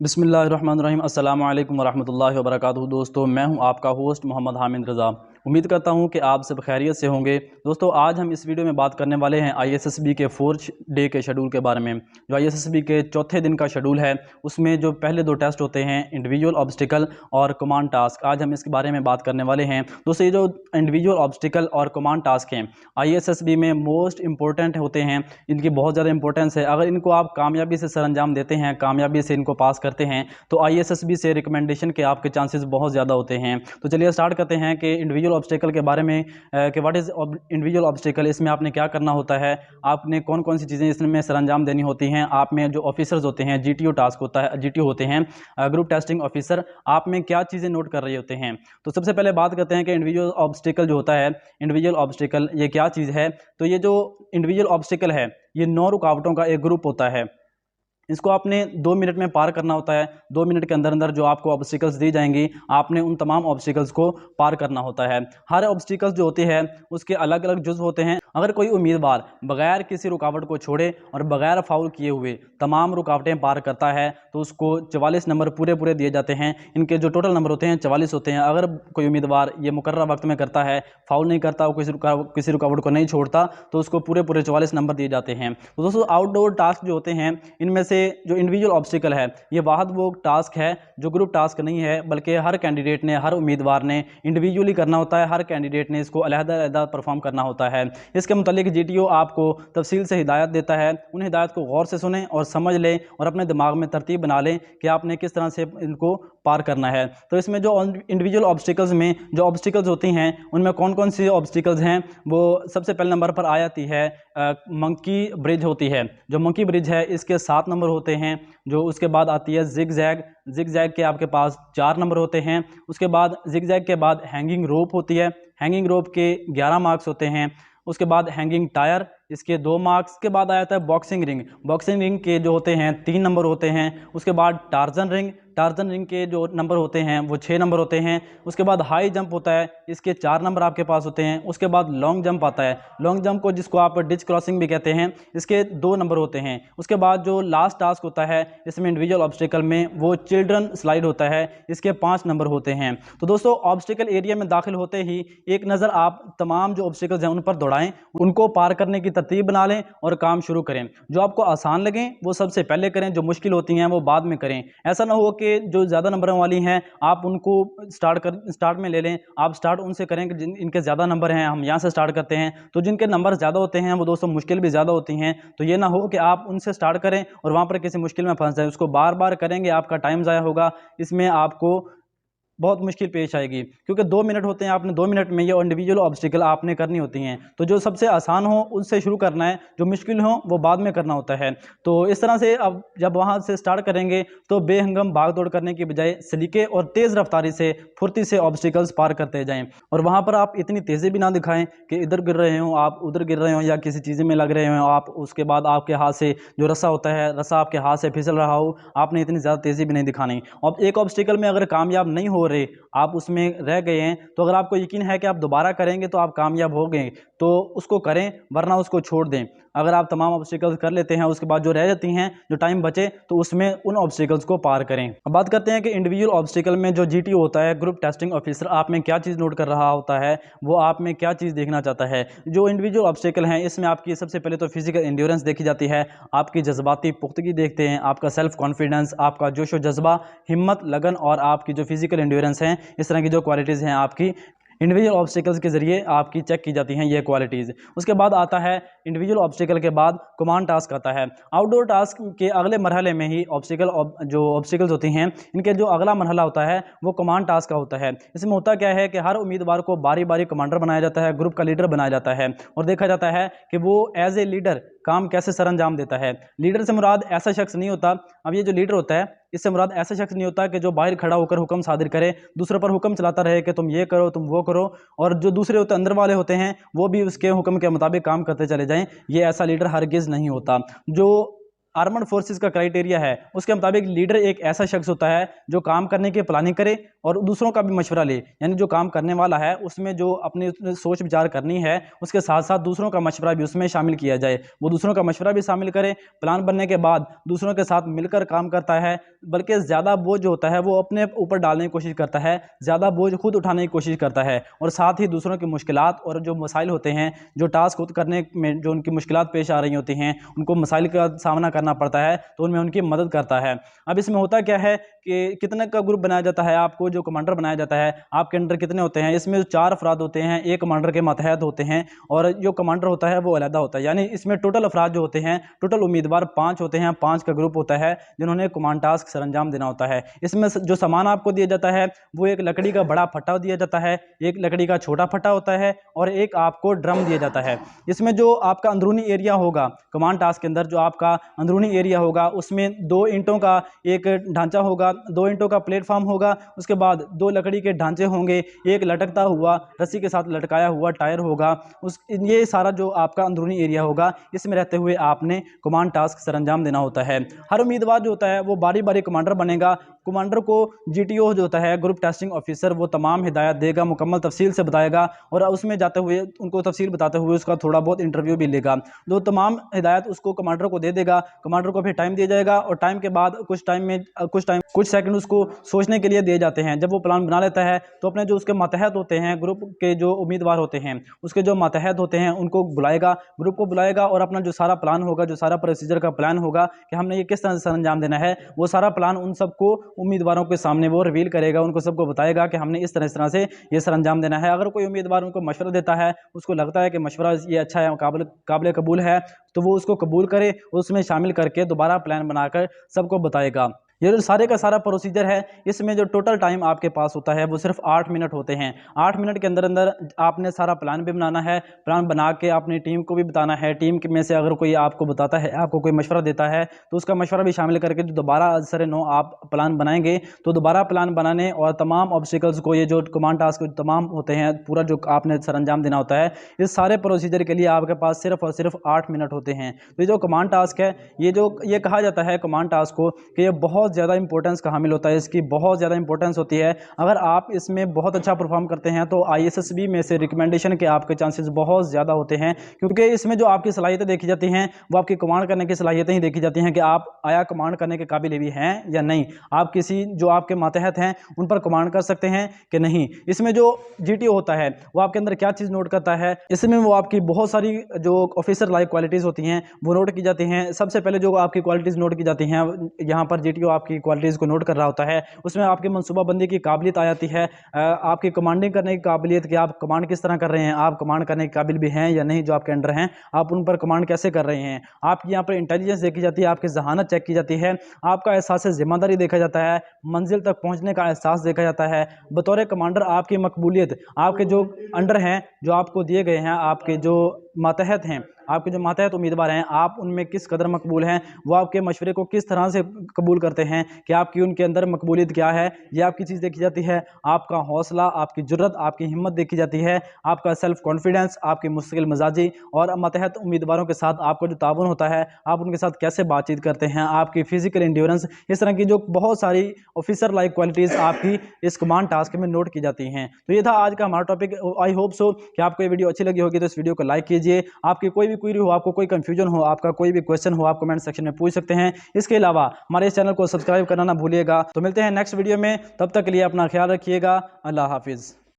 बिस्मिल्लाहिर्रहमानिर्रहीम अस्सलाम वालेकुम वरहमतुल्लाहि वबरकातुहू। दोस्तों, मैं हूं आपका होस्ट मोहम्मद हामिद रज़ा। उम्मीद करता हूं कि आप सब खैरियत से होंगे। दोस्तों, आज हम इस वीडियो में बात करने वाले हैं आईएसएसबी के 4th डे के शेड्यूल के बारे में। जो आईएसएसबी के चौथे दिन का शेड्यूल है, उसमें जो पहले दो टेस्ट होते हैं, इंडिविजुअल ऑब्स्टिकल और कमांड टास्क, आज हम इसके बारे में बात करने वाले हैं। दोस्तों, ये जो इंडिविजुअल ऑब्स्टिकल और कमांड टास्क हैं, आईएसएसबी में मोस्ट इंपॉर्टेंट होते हैं। इनकी बहुत ज़्यादा इंपॉर्टेंस है। अगर इनको आप कामयाबी से सरअंजाम देते हैं, कामयाबी से इनको पास करते हैं, तो आईएसएसबी से रिकमेंडेशन के आपके चांसेस बहुत ज़्यादा होते हैं। तो चलिए स्टार्ट करते हैं कि इंडिविजुअल ऑब्स्टिकल के बारे में कि व्हाट इज़ इंडिविजुअल ऑब्स्टिकल, इसमें आपने क्या करना होता है, आपने कौन कौन सी चीज़ें इसमें सरअंजाम देनी होती हैं। आप में जो ऑफिसर्स होते हैं, जीटीओ टास्क होता है, जीटीओ होते हैं, ग्रुप टेस्टिंग ऑफिसर, आप में क्या चीज़ें नोट कर रहे होते हैं। तो सबसे पहले बात करते हैं कि इंडिविजुअल ऑब्स्टिकल जो होता है, इंडिविजुअल ऑब्स्टिकल ये क्या चीज़ है। तो ये जो इंडिविजुअल ऑब्स्टिकल है, ये 9 रुकावटों का एक ग्रुप होता है। इसको आपने 2 मिनट में पार करना होता है। 2 मिनट के अंदर अंदर जो आपको ऑब्स्टिकल्स दी जाएंगी, आपने उन तमाम ऑब्स्टिकल्स को पार करना होता है। हर ऑब्स्टिकल्स जो होती है, उसके अलग अलग जुज़ होते हैं। अगर कोई उम्मीदवार बगैर किसी रुकावट को छोड़े और बगैर फाउल किए हुए तमाम रुकावटें पार करता है, तो उसको 44 नंबर पूरे पूरे दिए जाते हैं। इनके जो टोटल नंबर होते हैं 44 होते हैं। अगर कोई उम्मीदवार ये मुकर्रर वक्त में करता है, फाउल नहीं करता, किसी रुकावट को नहीं छोड़ता, तो उसको पूरे पूरे 44 नंबर दिए जाते हैं। तो दोस्तों, आउटडोर टास्क जो होते हैं, इनमें से जो इंडिविजुअल ऑब्स्टिकल है, ये वाहद वो टास्क है जो ग्रुप टास्क नहीं है, बल्कि हर कैंडिडेट ने, हर उम्मीदवार ने इंडिविजुअली करना होता है। हर कैंडिडेट ने इसको अलग-अलग परफॉर्म करना होता है। इसके मुतालिक जीटीओ आपको तफसील से हिदायत देता है। उन हिदायत को गौर से सुनें और समझ लें और अपने दिमाग में तरतीब बना लें कि आपने किस तरह से इनको पार करना है। तो इसमें जो इंडिविजुअल ऑब्स्टिकल्स में जो ऑब्स्टिकल्स होती हैं, उनमें कौन कौन सी ऑब्स्टिकल्स हैं, वो सबसे पहले नंबर पर आ जाती है मंकी ब्रिज होती है। जो मंकी ब्रिज है, इसके 7 नंबर होते हैं। जो उसके बाद आती है जिग जैग, जिग जैग के आपके पास 4 नंबर होते हैं। उसके बाद जिग जैग के बाद हैंगिंग रोप होती है। हैंगिंग रोप के 11 मार्क्स होते हैं। उसके बाद हैंगिंग टायर, इसके 2 मार्क्स के बाद आ जाता है बॉक्सिंग रिंग। बॉक्सिंग रिंग के जो होते हैं 3 नंबर होते हैं। उसके बाद टार्जन रिंग, टार्जन रिंग के जो नंबर होते हैं वो 6 नंबर होते हैं। उसके बाद हाई जंप होता है, इसके 4 नंबर आपके पास होते हैं। उसके बाद लॉन्ग जंप आता है, लॉन्ग जंप को जिसको आप डिच क्रॉसिंग भी कहते हैं, इसके 2 नंबर होते हैं। उसके बाद जो लास्ट टास्क होता है इसमें इंडिविजुअल ऑब्स्टिकल में, वो चिल्ड्रन स्लाइड होता है, इसके 5 नंबर होते हैं। तो दोस्तों, ऑब्स्टिकल एरिया में दाखिल होते ही एक नज़र आप तमाम जो ऑब्स्टिकल्स हैं उन पर दौड़ाएं, उनको पार करने की तरतीब बना लें और काम शुरू करें। जो आपको आसान लगें वो सबसे पहले करें, जो मुश्किल होती हैं वो बाद में करें। ऐसा ना हो कि जो ज़्यादा नंबरों वाली हैं आप उनको स्टार्ट में ले लें। आप स्टार्ट उनसे करें कि जिन इनके ज़्यादा नंबर हैं, हम यहाँ से स्टार्ट करते हैं। तो जिनके नंबर ज़्यादा होते हैं वो दोस्तों मुश्किल भी ज़्यादा होती हैं। तो ये ना हो कि आप उनसे स्टार्ट करें और वहाँ पर किसी मुश्किल में फंस जाए। उसको बार बार करेंगे, आपका टाइम ज़ाया होगा, इसमें आपको बहुत मुश्किल पेश आएगी। क्योंकि 2 मिनट होते हैं, आपने 2 मिनट में ये इंडिविजुअल ऑब्स्टिकल आपने करनी होती हैं। तो जो सबसे आसान हो उससे शुरू करना है, जो मुश्किल हो वो बाद में करना होता है। तो इस तरह से अब जब वहाँ से स्टार्ट करेंगे तो बेहंगम भाग दौड़ करने की बजाय सलीके और तेज़ रफ्तारी से, फुर्ती से ऑब्स्टिकल्स पार करते जाएँ। और वहाँ पर आप इतनी तेज़ी भी ना दिखाएँ कि इधर गिर रहे हों, आप उधर गिर रहे हों, या किसी चीज़ में लग रहे हों आप। उसके बाद आपके हाथ से जो रस्सा होता है, रस्सा आपके हाथ से फिसल रहा हो, आपने इतनी ज़्यादा तेज़ी भी नहीं दिखानी। अब एक ऑब्स्टिकल में अगर कामयाब नहीं हो रहे, आप उसमें रह गए हैं, तो अगर आपको यकीन है कि आप दोबारा करेंगे तो आप कामयाब हो गए, तो उसको करें, वरना उसको छोड़ दें। अगर आप तमाम ऑब्स्टिकल्स कर लेते हैं, उसके बाद जो रह जाती हैं, जो टाइम बचे, तो उसमें उन ऑब्स्टिकल्स को पार करें। अब बात करते हैं कि इंडिविजुअल ऑब्स्टिकल में जो जीटीओ होता है, ग्रुप टेस्टिंग ऑफिसर, आप में क्या चीज़ नोट कर रहा होता है, वो आप में क्या चीज़ देखना चाहता है। जो इंडिविजुअल ऑब्स्टिकल हैं, इसमें आपकी सबसे पहले तो फिजिकल एंड्योरेंस देखी जाती है। आपकी जज्बाती पुख्तगी देखते हैं, आपका सेल्फ कॉन्फिडेंस, आपका जोश व जज्बा, हिम्मत, लगन, और आपकी जो फिजिकल एंड्योरेंस हैं, इस तरह की जो क्वालिटीज़ हैं आपकी इंडिविजुअल ऑब्स्टिकल्स के ज़रिए आपकी चेक की जाती हैं ये क्वालिटीज़। उसके बाद आता है इंडिविजुअल ऑब्स्टिकल के बाद कमांड टास्क आता है। आउटडोर टास्क के अगले मरहले में ही जो ऑब्स्टिकल्स होती हैं, इनके जो अगला मरहला होता है वो कमांड टास्क का होता है। इसमें होता क्या है कि हर उम्मीदवार को बारी बारी कमांडर बनाया जाता है, ग्रुप का लीडर बनाया जाता है, और देखा जाता है कि वो एज ए लीडर काम कैसे सरअंजाम देता है। लीडर से मुराद ऐसा शख्स नहीं होता, अब ये जो लीडर होता है, इससे मुराद ऐसा शख्स नहीं होता कि जो बाहर खड़ा होकर हुक्म सादिर करे, दूसरों पर हुक्म चलाता रहे कि तुम ये करो, तुम वो करो, और जो दूसरे होते अंदर वाले होते हैं वो भी उसके हुक्म के मुताबिक काम करते चले जाएं। ये ऐसा लीडर हरगिज़ नहीं होता। जो आर्मड फोर्सेस का क्राइटेरिया है उसके मुताबिक लीडर एक ऐसा शख्स होता है जो काम करने की प्लानिंग करे और दूसरों का भी मशवरा ले। यानी जो काम करने वाला है उसमें जो अपनी सोच विचार करनी है उसके साथ साथ दूसरों का मशवरा भी उसमें शामिल किया जाए। वो दूसरों का मशवरा भी शामिल करे, प्लान बनने के बाद दूसरों के साथ मिलकर काम करता है, बल्कि ज़्यादा बोझ जो होता है वो अपने ऊपर डालने की कोशिश करता है, ज़्यादा बोझ खुद उठाने की कोशिश करता है और साथ ही दूसरों की मुश्किलात और जो मसाइल होते हैं, जो टास्क खुद करने में जो उनकी मुश्किलात पेश आ रही होती हैं, उनको मसाइल का सामना करना पड़ता है तो उनमें उनकी मदद करता है। अब इसमें होता क्या है कि कितने का ग्रुप बनाया जाता है, आपको जो कमांडर बनाया जाता है आपके अंडर कितने होते हैं, इसमें 4 अफराद होते हैं, एक कमांडर के मातहत होते हैं और जो कमांडर होता है वो अलहदा होता है। यानी इसमें टोटल अफराद जो होते हैं, टोटल उम्मीदवार 5 होते हैं, 5 का ग्रुप होता है जिन्होंने कमांड टास्क सर अंजाम देना होता है। इसमें जो सामान आपको दिया जाता है वो एक लकड़ी का बड़ा फट्टा दिया जाता है, एक लकड़ी का छोटा फट्टा होता है और एक आपको ड्रम दिया जाता है। इसमें जो आपका अंदरूनी एरिया होगा कमांड टास्क के अंदर, जो आपका अंदरूनी एरिया होगा उसमें 2 ईंटों का एक ढांचा होगा, 2 ईंटों का प्लेटफॉर्म होगा, उसके बाद 2 लकड़ी के ढांचे होंगे, एक लटकता हुआ रस्सी के साथ लटकाया हुआ टायर होगा। ये सारा जो आपका अंदरूनी एरिया होगा इसमें रहते हुए आपने कमांड टास्क सर अंजाम देना होता है। हर उम्मीदवार जो होता है वो बारी बारी कमांडर बनेगा। कमांडर को GTO जो होता है ग्रुप टेस्टिंग ऑफिसर, वो तमाम हिदायत देगा, मुकम्मल तफसील से बताएगा और उसमें जाते हुए उनको तफसील बताते हुए उसका थोड़ा बहुत इंटरव्यू भी लेगा। तो तमाम हिदायत उसको कमांडर को दे देगा, कमांडर को फिर टाइम दिया जाएगा और टाइम के बाद कुछ सेकंड उसको सोचने के लिए दिए जाते हैं। जब वो प्लान बना लेता है तो अपने जो उसके मातहत होते हैं, ग्रुप के जो उम्मीदवार होते हैं उसके जो मातहत होते हैं उनको बुलाएगा, ग्रुप को बुलाएगा और अपना जो सारा प्लान होगा, जो सारा प्रोसीजर का प्लान होगा कि हमने ये किस तरह से सर अंजाम देना है, वो सारा प्लान उन सबको उम्मीदवारों के सामने वो रिवील करेगा, उनको सबको बताएगा कि हमने इस तरह से ये सर अंजाम देना है। अगर कोई उम्मीदवार उनको मशवरा देता है, उसको लगता है कि मशवरा ये अच्छा है, काबिल कबूल है, तो वो उसको कबूल करे, उसमें शामिल करके दोबारा प्लान बनाकर सबको बताएगा। ये जो सारे का सारा प्रोसीजर है, इसमें जो टोटल टाइम आपके पास होता है वो सिर्फ 8 मिनट होते हैं। 8 मिनट के अंदर अंदर आपने सारा प्लान भी बनाना है, प्लान बना के अपनी टीम को भी बताना है। टीम में से अगर कोई आपको बताता है, आपको कोई मशवरा देता है तो उसका मशवरा भी शामिल करके जो दोबारा सरे नो आप प्लान बनाएंगे तो दोबारा प्लान बनाने और तमाम ऑब्स्टिकल्स को, ये जो कमांड टास्क तमाम होते हैं, पूरा जो आपने सर अंजाम देना होता है, इस सारे प्रोसीजर के लिए आपके पास सिर्फ और सिर्फ 8 मिनट होते हैं। तो ये जो कमांड टास्क है, ये कहा जाता है कमांड टास्क को कि ये बहुत ज़्यादा इंपॉर्टेंस का हामिल होता है, इसकी बहुत ज़्यादा इंपॉर्टेंस होती है। अगर आप इसमें बहुत अच्छा परफॉर्म करते हैं तो ISSB में से रिकमेंडेशन के आपके चांसेस बहुत ज़्यादा होते हैं, क्योंकि इसमें जो आपकी सलाहियतें देखी जाती हैं वो आपकी कमांड करने की सलाहियतें ही देखी जाती हैं कि आप आया कमांड करने के काबिल भी हैं या नहीं, आप किसी जो आपके मातहत हैं उन पर कमांड कर सकते हैं कि नहीं। इसमें जो GTO होता है वो आपके अंदर क्या चीज़ नोट करता है, इसमें वो आपकी बहुत सारी जो ऑफिसर लाइक क्वालिटीज़ होती हैं वो नोट की जाती हैं। सबसे पहले जो आपकी क्वालिटीज़ नोट की जाती हैं, यहाँ पर GTO आपकी क्वालिटीज़ को नोट कर रहा होता है, उसमें आपकी मनसूबाबंदी की काबिलियत आ जाती है, आपकी कमांडिंग करने की काबिलियत कि आप कमांड किस तरह कर रहे हैं, आप कमांड करने के काबिल भी हैं या नहीं, जो आपके अंडर हैं आप उन पर कमांड कैसे कर रहे हैं। आपकी यहाँ पर इंटेलिजेंस देखी जाती है, आपकी जहानत चेक की जाती है, आपका एहसास जिम्मेदारी देखा जाता है, मंजिल तक पहुँचने का एहसास देखा जाता है। बतौर कमांडर आपकी मकबूलियत, आपके जो अंडर हैं, जो आपको दिए गए हैं, आपके जो मातहत हैं, आपके जो मातहत उम्मीदवार हैं, आप उनमें किस कदर मकबूल हैं, वो आपके मशवरे को किस तरह से कबूल करते हैं कि आपकी उनके अंदर मकबूलियत क्या है, ये आपकी चीज़ देखी जाती है। आपका हौसला, आपकी जुर्रत, आपकी हिम्मत देखी जाती है, आपका सेल्फ कॉन्फिडेंस, आपकी मुस्तकिल मिजाजी और मातहत उम्मीदवारों के साथ आपका जो ताउन होता है, आप उनके साथ कैसे बातचीत करते हैं, आपकी फिजिकल एंड्योरेंस, इस तरह की जो बहुत सारी ऑफिसर लाइक क्वालिटीज़ आपकी इस कमांड टास्क में नोट की जाती हैं। तो ये था आज का हमारा टॉपिक। आई होप सो कि आपको ये वीडियो अच्छी लगी होगी, तो इस वीडियो को लाइक कीजिए। आपकी कोई भी क्वेरी हो, आपको कोई कंफ्यूजन हो, आपका कोई भी क्वेश्चन हो, आप कमेंट सेक्शन में पूछ सकते हैं। इसके अलावा हमारे इस चैनल को सब्सक्राइब करना ना भूलिएगा। तो मिलते हैं नेक्स्ट वीडियो में, तब तक के लिए अपना ख्याल रखिएगा। अल्लाह हाफिज़।